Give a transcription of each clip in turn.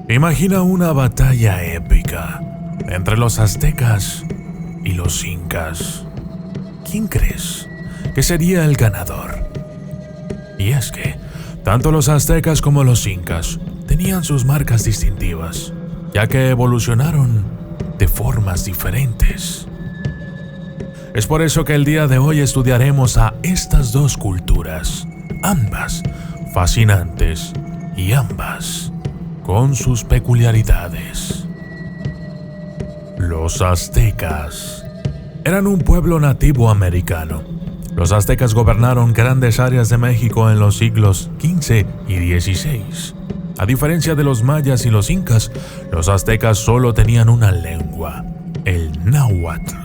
Imagina una batalla épica entre los aztecas y los incas. ¿Quién crees que sería el ganador? Y es que tanto los aztecas como los incas tenían sus marcas distintivas, ya que evolucionaron de formas diferentes. Es por eso que el día de hoy estudiaremos a estas dos culturas, ambas fascinantes y ambas con sus peculiaridades. Los aztecas eran un pueblo nativo americano. Los aztecas gobernaron grandes áreas de México en los siglos XV y XVI. A diferencia de los mayas y los incas, los aztecas solo tenían una lengua, el náhuatl.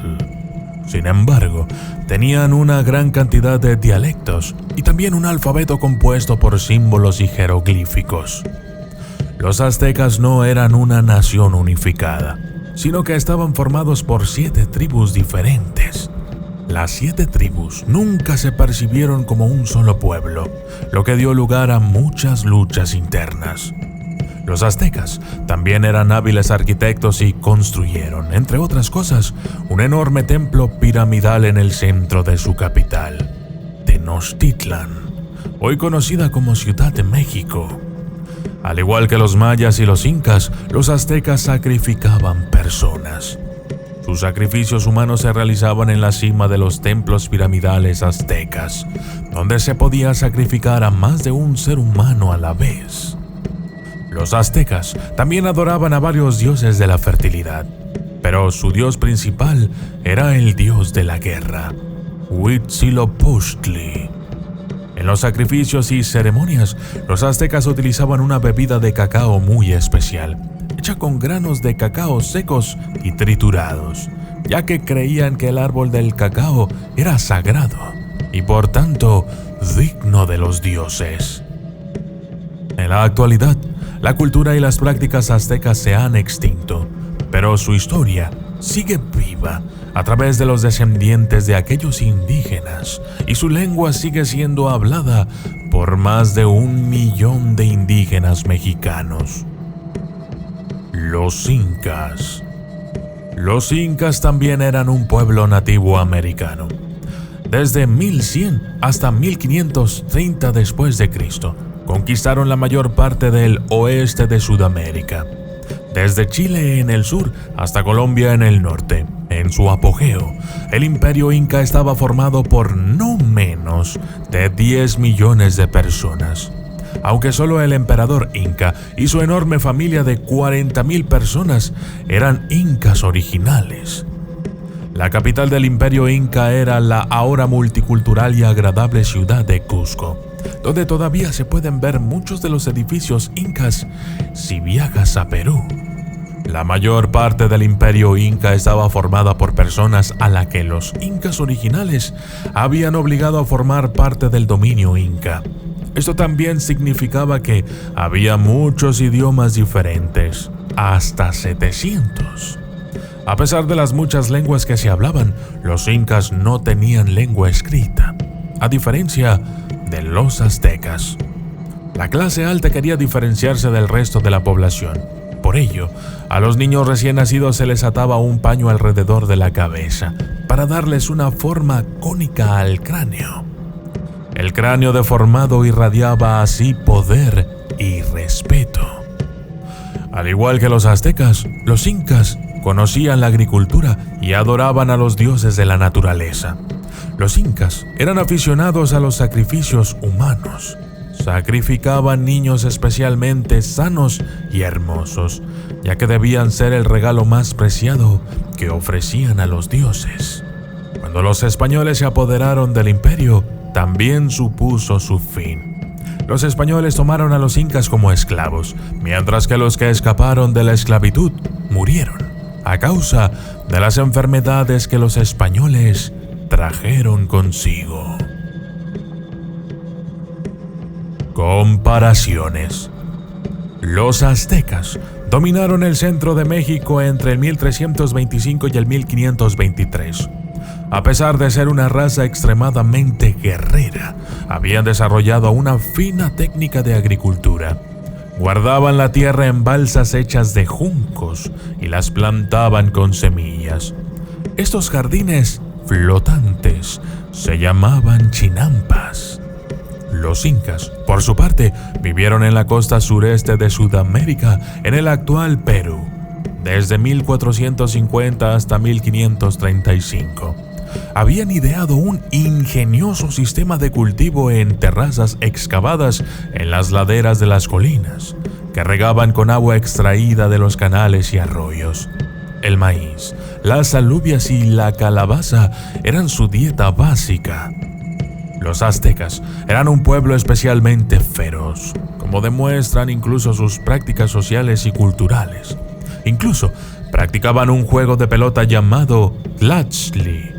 Sin embargo, tenían una gran cantidad de dialectos y también un alfabeto compuesto por símbolos y jeroglíficos. Los aztecas no eran una nación unificada, sino que estaban formados por 7 tribus diferentes. Las 7 tribus nunca se percibieron como un solo pueblo, lo que dio lugar a muchas luchas internas. Los aztecas también eran hábiles arquitectos y construyeron, entre otras cosas, un enorme templo piramidal en el centro de su capital, Tenochtitlan, hoy conocida como Ciudad de México. Al igual que los mayas y los incas, los aztecas sacrificaban personas. Sus sacrificios humanos se realizaban en la cima de los templos piramidales aztecas, donde se podía sacrificar a más de un ser humano a la vez. Los aztecas también adoraban a varios dioses de la fertilidad, pero su dios principal era el dios de la guerra, Huitzilopochtli. En los sacrificios y ceremonias, los aztecas utilizaban una bebida de cacao muy especial, hecha con granos de cacao secos y triturados, ya que creían que el árbol del cacao era sagrado y por tanto digno de los dioses. En la actualidad, la cultura y las prácticas aztecas se han extinto, pero su historia sigue viva a través de los descendientes de aquellos indígenas, y su lengua sigue siendo hablada por más de 1 millón de indígenas mexicanos. Los incas. Los incas también eran un pueblo nativo americano. Desde 1100 hasta 1530 después de Cristo, conquistaron la mayor parte del oeste de Sudamérica, desde Chile en el sur hasta Colombia en el norte. En su apogeo, el imperio inca estaba formado por no menos de 10 millones de personas. Aunque solo el emperador inca y su enorme familia de 40,000 personas eran incas originales. La capital del imperio inca era la ahora multicultural y agradable ciudad de Cusco, donde todavía se pueden ver muchos de los edificios incas si viajas a Perú. La mayor parte del imperio inca estaba formada por personas a las que los incas originales habían obligado a formar parte del dominio inca. Esto también significaba que había muchos idiomas diferentes, hasta 700. A pesar de las muchas lenguas que se hablaban, los incas no tenían lengua escrita, a diferencia de los aztecas. La clase alta quería diferenciarse del resto de la población. Por ello, a los niños recién nacidos se les ataba un paño alrededor de la cabeza para darles una forma cónica al cráneo. El cráneo deformado irradiaba así poder y respeto. Al igual que los aztecas, los incas conocían la agricultura y adoraban a los dioses de la naturaleza. Los incas eran aficionados a los sacrificios humanos. Sacrificaban niños especialmente sanos y hermosos, ya que debían ser el regalo más preciado que ofrecían a los dioses. Cuando los españoles se apoderaron del imperio, también supuso su fin. Los españoles tomaron a los incas como esclavos, mientras que los que escaparon de la esclavitud murieron a causa de las enfermedades que los españoles trajeron consigo. Comparaciones. Los aztecas dominaron el centro de México entre el 1325 y el 1523. A pesar de ser una raza extremadamente guerrera, habían desarrollado una fina técnica de agricultura. Guardaban la tierra en balsas hechas de juncos y las plantaban con semillas. Estos jardines flotantes se llamaban chinampas. Los incas, por su parte, vivieron en la costa sureste de Sudamérica, en el actual Perú, desde 1450 hasta 1535. Habían ideado un ingenioso sistema de cultivo en terrazas excavadas en las laderas de las colinas, que regaban con agua extraída de los canales y arroyos. El maíz, las alubias y la calabaza eran su dieta básica. Los aztecas eran un pueblo especialmente feroz, como demuestran incluso sus prácticas sociales y culturales. Incluso practicaban un juego de pelota llamado Tlachtli,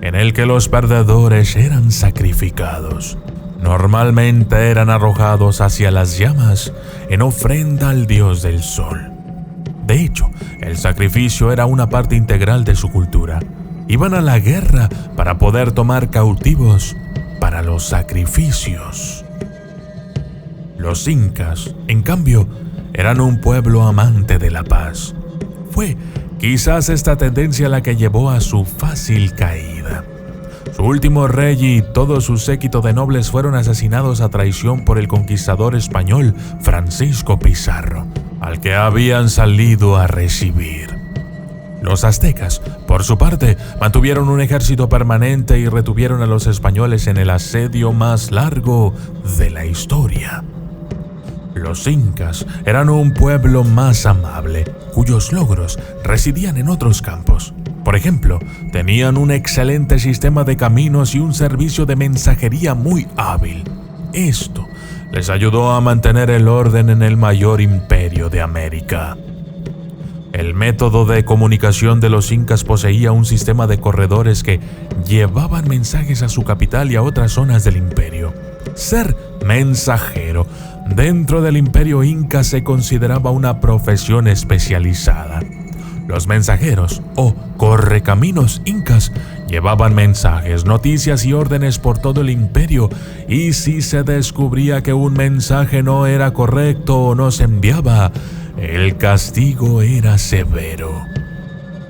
en el que los perdedores eran sacrificados. Normalmente eran arrojados hacia las llamas en ofrenda al dios del sol. De hecho, el sacrificio era una parte integral de su cultura. Iban a la guerra para poder tomar cautivos para los sacrificios. Los incas, en cambio, eran un pueblo amante de la paz. Fue quizás esta tendencia la que llevó a su fácil caída. Su último rey y todo su séquito de nobles fueron asesinados a traición por el conquistador español Francisco Pizarro, al que habían salido a recibir. Los aztecas, por su parte, mantuvieron un ejército permanente y retuvieron a los españoles en el asedio más largo de la historia. Los incas eran un pueblo más amable, cuyos logros residían en otros campos. Por ejemplo, tenían un excelente sistema de caminos y un servicio de mensajería muy hábil. Esto les ayudó a mantener el orden en el mayor imperio de América. El método de comunicación de los incas poseía un sistema de corredores que llevaban mensajes a su capital y a otras zonas del imperio. Ser mensajero dentro del imperio inca se consideraba una profesión especializada. Los mensajeros o correcaminos incas llevaban mensajes, noticias y órdenes por todo el imperio, y si se descubría que un mensaje no era correcto o no se enviaba, el castigo era severo.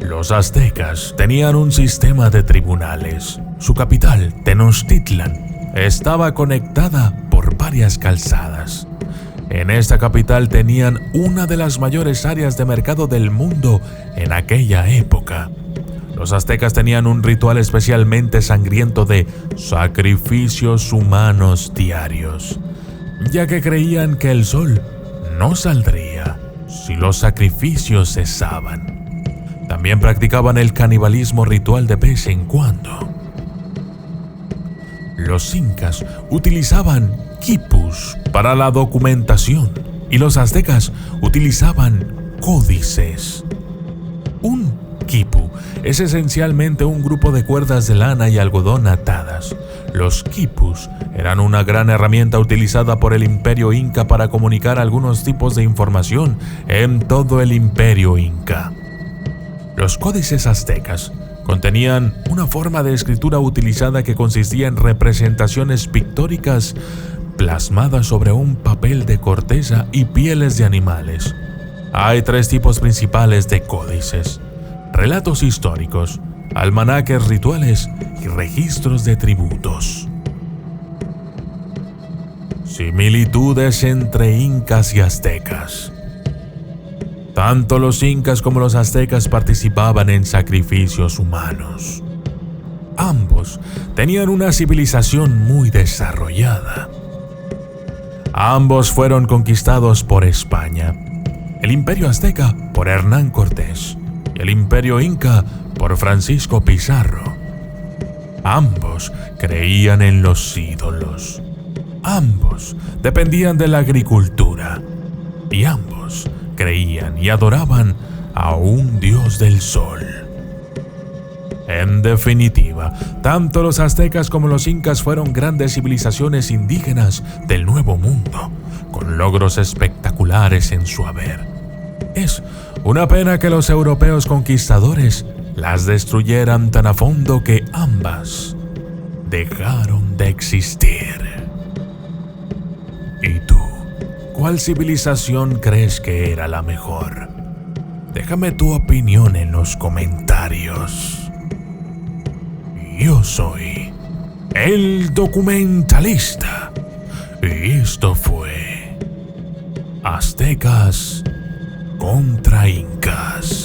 Los aztecas tenían un sistema de tribunales. Su capital, Tenochtitlan, estaba conectada por varias calzadas. En esta capital tenían una de las mayores áreas de mercado del mundo en aquella época. Los aztecas tenían un ritual especialmente sangriento de sacrificios humanos diarios, ya que creían que el sol no saldría si los sacrificios cesaban. También practicaban el canibalismo ritual de vez en cuando. Los incas utilizaban quipus para la documentación y los aztecas utilizaban códices. Un quipu es esencialmente un grupo de cuerdas de lana y algodón atadas. Los quipus eran una gran herramienta utilizada por el imperio inca para comunicar algunos tipos de información en todo el imperio inca. Los códices aztecas contenían una forma de escritura utilizada que consistía en representaciones pictóricas plasmadas sobre un papel de corteza y pieles de animales. Hay tres tipos principales de códices: relatos históricos, almanaques rituales y registros de tributos. Similitudes entre incas y aztecas. Tanto los incas como los aztecas participaban en sacrificios humanos. Ambos tenían una civilización muy desarrollada. Ambos fueron conquistados por España. El imperio azteca por Hernán Cortés y el imperio inca por Francisco Pizarro. Ambos creían en los ídolos. Ambos dependían de la agricultura. Y ambos creían y adoraban a un dios del sol. En definitiva, tanto los aztecas como los incas fueron grandes civilizaciones indígenas del Nuevo Mundo, con logros espectaculares en su haber. Es una pena que los europeos conquistadores las destruyeran tan a fondo que ambas dejaron de existir. ¿Y tú? ¿Cuál civilización crees que era la mejor? Déjame tu opinión en los comentarios. Yo soy el documentalista y esto fue Aztecas contra Incas.